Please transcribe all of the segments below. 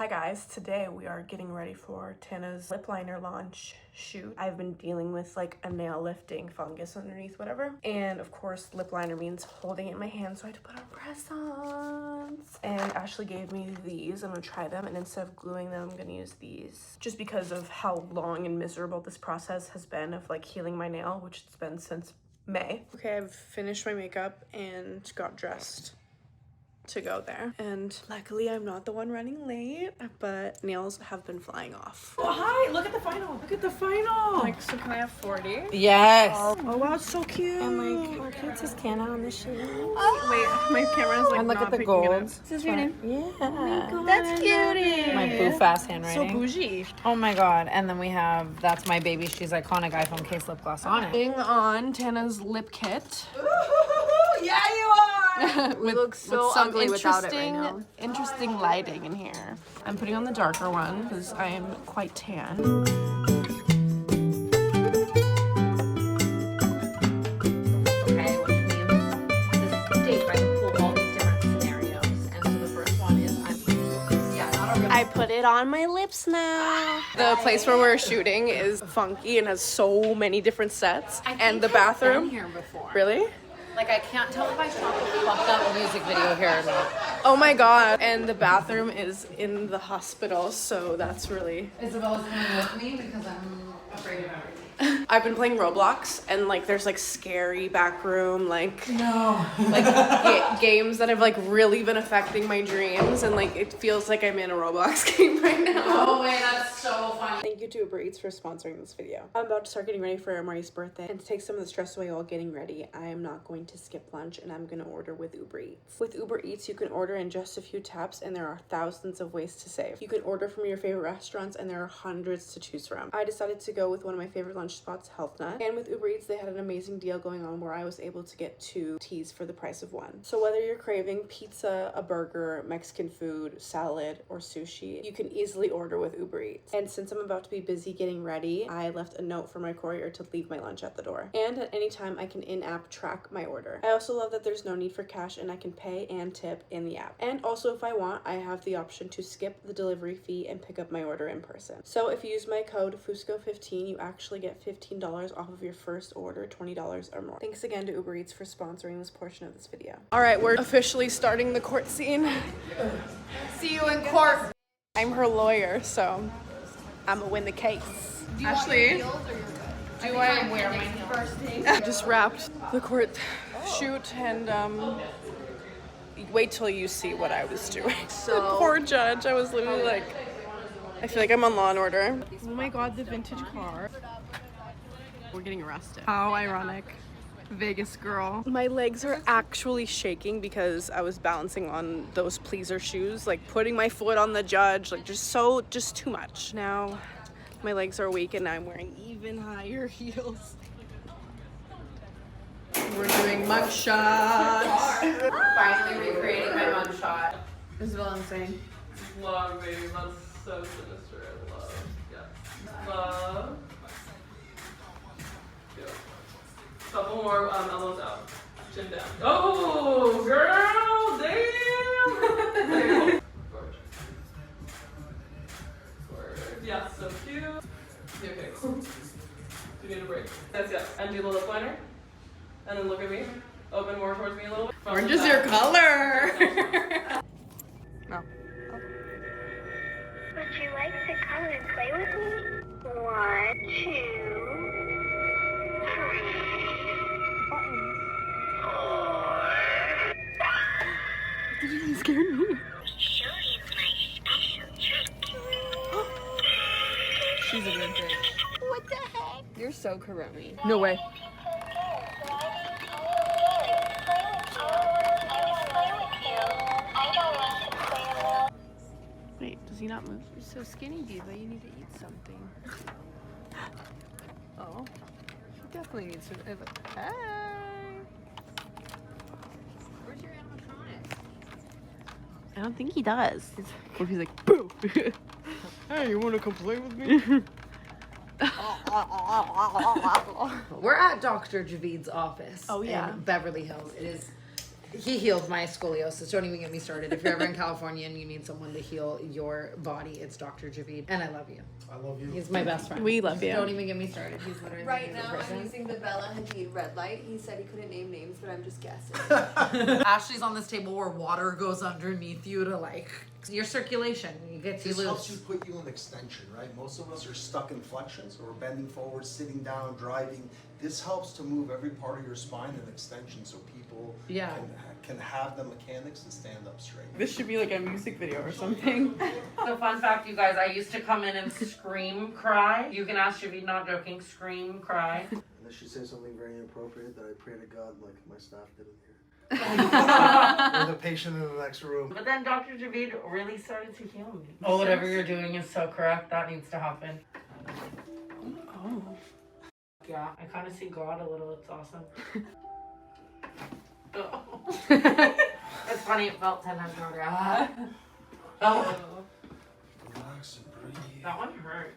Hi guys, today we are getting ready for Tana's lip liner launch shoot. I've been dealing with like a nail lifting fungus underneath whatever, and of course lip liner means holding it in my hand, so I had to put on press-ons. And Ashley gave me these. I'm gonna try them, and instead of gluing them, I'm gonna use these just because of how long and miserable this process has been of like healing my nail, which it's been since May. Okay, I've finished my makeup and got dressed to go there, and luckily I'm not the one running late, but nails have been flying off. Oh hi, look at the final. Look at the final. Like, so can I have 40? Yes. Oh wow, it's so cute. And like, can it says Tana on the shoe? Oh, wait, my camera's like And look not at the picking it up. golds. This is your name. Yeah. Oh that's cutie. My boof ass So handwriting. bougie. Oh my god. And then we have, that's my baby. She's iconic iPhone case lip gloss on it. Putting on Tana's lip kit. Yeah, you are. We look so some ugly without it right now. interesting lighting in here. I'm putting on the darker one because I am quite tan. Okay, which means this is date, I can pull all these different scenarios. And so the first one is, not a real. I put it on my lips now. The place where we're shooting is funky and has so many different sets. And the bathroom. Here before. Really? Like, I can't tell if I shot a fucked up music video here or not. Oh my god. And the bathroom is in the hospital, so that's really... Isabella's coming with me because I'm afraid of everything. I've been playing Roblox, and like there's like scary back room, like No. like games that have like really been affecting my dreams, and like it feels like I'm in a Roblox game right now. Oh wait, that's so funny. Thank you to Uber Eats for sponsoring this video. I'm about to start getting ready for Marty's birthday, and to take some of the stress away while getting ready, I am not going to skip lunch, and I'm gonna order with Uber Eats. With Uber Eats, you can order in just a few taps, and there are thousands of ways to save. You can order from your favorite restaurants, and there are hundreds to choose from. I decided to go with one of my favorite lunch spots, Health Nut, and with Uber Eats, they had an amazing deal going on where I was able to get 2 teas for the price of 1. So whether you're craving pizza, a burger, Mexican food, salad, or sushi, you can easily order with Uber Eats. And since I'm about to be busy getting ready, I left a note for my courier to leave my lunch at the door. And at any time, I can in-app track my order. I also love that there's no need for cash, and I can pay and tip in the app. And also, if I want, I have the option to skip the delivery fee and pick up my order in person. So if you use my code Fusco15, you actually get $15 off of your first order, $20 or more. Thanks again to Uber Eats for sponsoring this portion of this video. All right, we're officially starting the court scene. See you in court. I'm her lawyer, so I'm gonna win the case. Ashley, Do I wear my first thing? I just wrapped the court shoot, and wait till you see what I was doing. So- The poor judge, I was literally like, I feel like I'm on Law and Order. Oh my god, the vintage car. We're getting arrested. How ironic. Vegas girl. My legs are actually shaking because I was balancing on those pleaser shoes, like putting my foot on the judge, like just too much. Now my legs are weak, and now I'm wearing even higher heels. We're doing mugshot. Finally recreating my mugshot. Isabella, I'm saying. Love, baby. That's so sinister. I love. Yeah. Love. Yeah. Couple more elbows out. Chin down. Oh, girl! Damn! Gorgeous. Gorgeous. Yeah, so cute. Okay, cool. Do you need a break? That's yeah. And do the lip liner. And then look at me. Open more towards me a little bit. Orange is your color. No. Would you like to come and play with me? 1, 2, 3, 4. You scared me. Show you my special trick. She's a good bitch. What the heck? You're so correct. No way. Wait, does he not move? You're so skinny, diva. You need to eat something. Oh, she definitely needs to. Hey. Where's your animatronic? I don't think he does. Or he's like, boo. Hey, you want to come play with me? We're at Dr. Javid's office Oh, yeah. in Beverly Hills. It is He healed my scoliosis. Don't even get me started. If you're ever in California and you need someone to heal your body, it's Dr. Javid. And I love you. I love you. He's my best friend. We love you. Don't even get me started. He's literally Right my now, favorite I'm person. using the Bella Hadid red light. He said he couldn't name names, but I'm just guessing. Ashley's on this table where water goes underneath you to like your circulation. You get to This loose. helps you put you in extension, right? Most of us are stuck in flexion, so we're bending forward, sitting down, driving. This helps to move every part of your spine in extension so people can have the mechanics to stand up straight. This should be like a music video or something. So fun fact, you guys, I used to come in and scream, cry. You can ask Javid, not joking, scream, cry. Unless you say something very inappropriate that I pray to God like my staff didn't hear. Or the patient in the next room. But then Dr. Javid really started to heal me. Oh, whatever you're doing is so correct. That needs to happen. Oh. Yeah, I kind of see God a little. It's awesome. It's funny. It felt 10 times harder. Oh. Relax and breathe. That one hurt.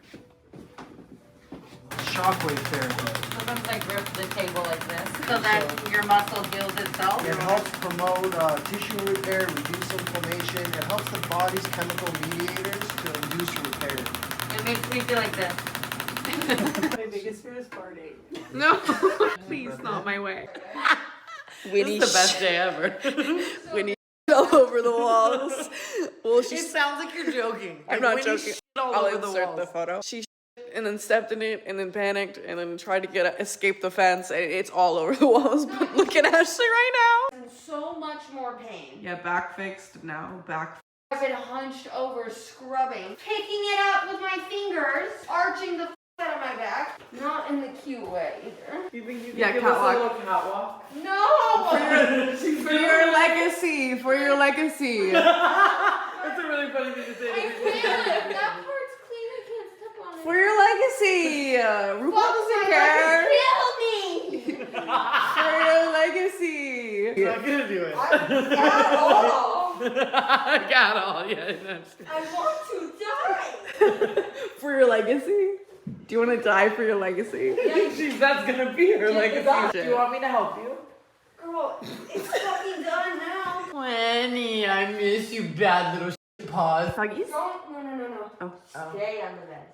Shockwave therapy. Sometimes I grip the table like this, so then your muscle heals itself. It helps promote tissue repair, reduce inflammation. It helps the body's chemical mediators to induce repair. It makes me feel like this. My biggest fear is farting. No, please, not my way. Winnie, This is the best day ever. Winnie all over the walls. Well, It sounds like you're joking. I'm Like, not Winnie joking. shit all I'll over the insert walls. the photo. She and then stepped in it and then panicked and then tried to escape the fence. It's all over the walls. But look at Ashley right now. I'm so much more pain. Yeah, back fixed now. Back. I've been hunched over, scrubbing, picking it up with my fingers, arching the out of my back. Not in the cute way either. You think you can Yeah, give us a catwalk. little catwalk? No! For your legacy. For your legacy. That's a really funny thing to say. I can't. That part's clean. I can't step on it. For your legacy. RuPaul doesn't care. Kill me! For your legacy. I'm not gonna do it. At all. Got all. Yeah. I want to die. For your legacy. Do you want to die for your legacy? That's gonna be her legacy. Do you want me to help you? Girl, it's fucking done now. Winnie, I miss you, bad little paws. Huggies? Don't. No. Oh. Stay on the bed.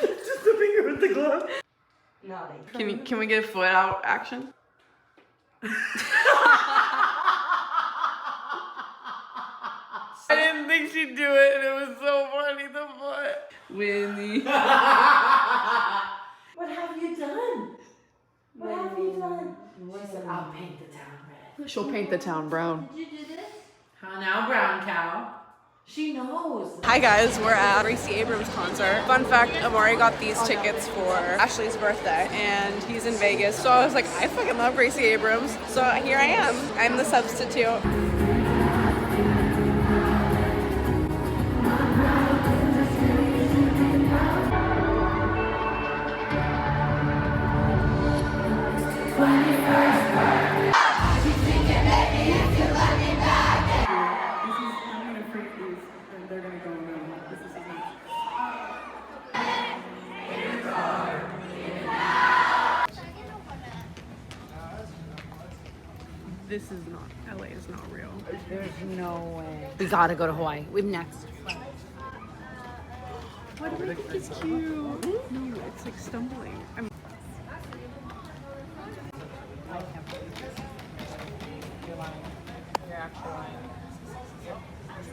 Just the finger with the glove. Nodding. Can we get a foot out action? I didn't think she'd do it, and it was so funny. The foot. Winnie. What have you done? What have you done? Listen, I'll paint the town red. She'll paint the town brown. Did you do this? How now, brown cow? She knows. Hi guys, we're at Gracie Abrams' concert. Fun fact, Amari got these tickets for Ashley's birthday and he's in Vegas. So I was like, I fucking love Gracie Abrams. So here I am. I'm the substitute. This is not, LA is not real. There's no way. We gotta go to Hawaii. We next. Why do I think it's cute? No, it's like stumbling. I mean, You're actually lying.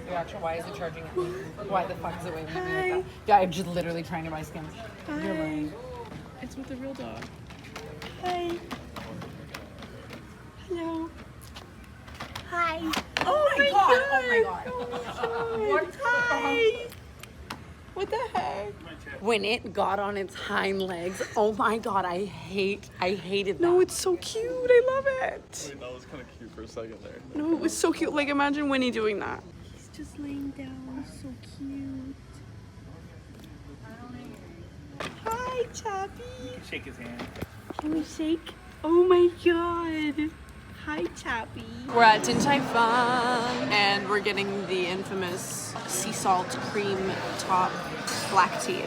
You're actually, why is it charging me? Why the fuck is it waving at me like that? Yeah, I'm just literally trying to buy Skims. You're lying. it's with the real dog. Hi. Hello. Hi. Oh my god. Oh my god. What? Hi. What the heck? When it got on its hind legs, oh my god, I hated that. No, it's so cute. I love it. Wait, that was kind of cute for a second there. No, it was so cute. Like, imagine Winnie doing that. He's just laying down, so cute. Hi, Chappy. Shake his hand. Can we shake? Oh my god. Hi, Chappy. We're at Din Tai Fung, and we're getting the infamous sea salt cream top black tea.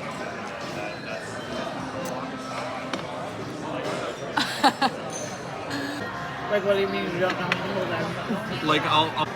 Like, what do you mean you don't know the whole time? Like, I'll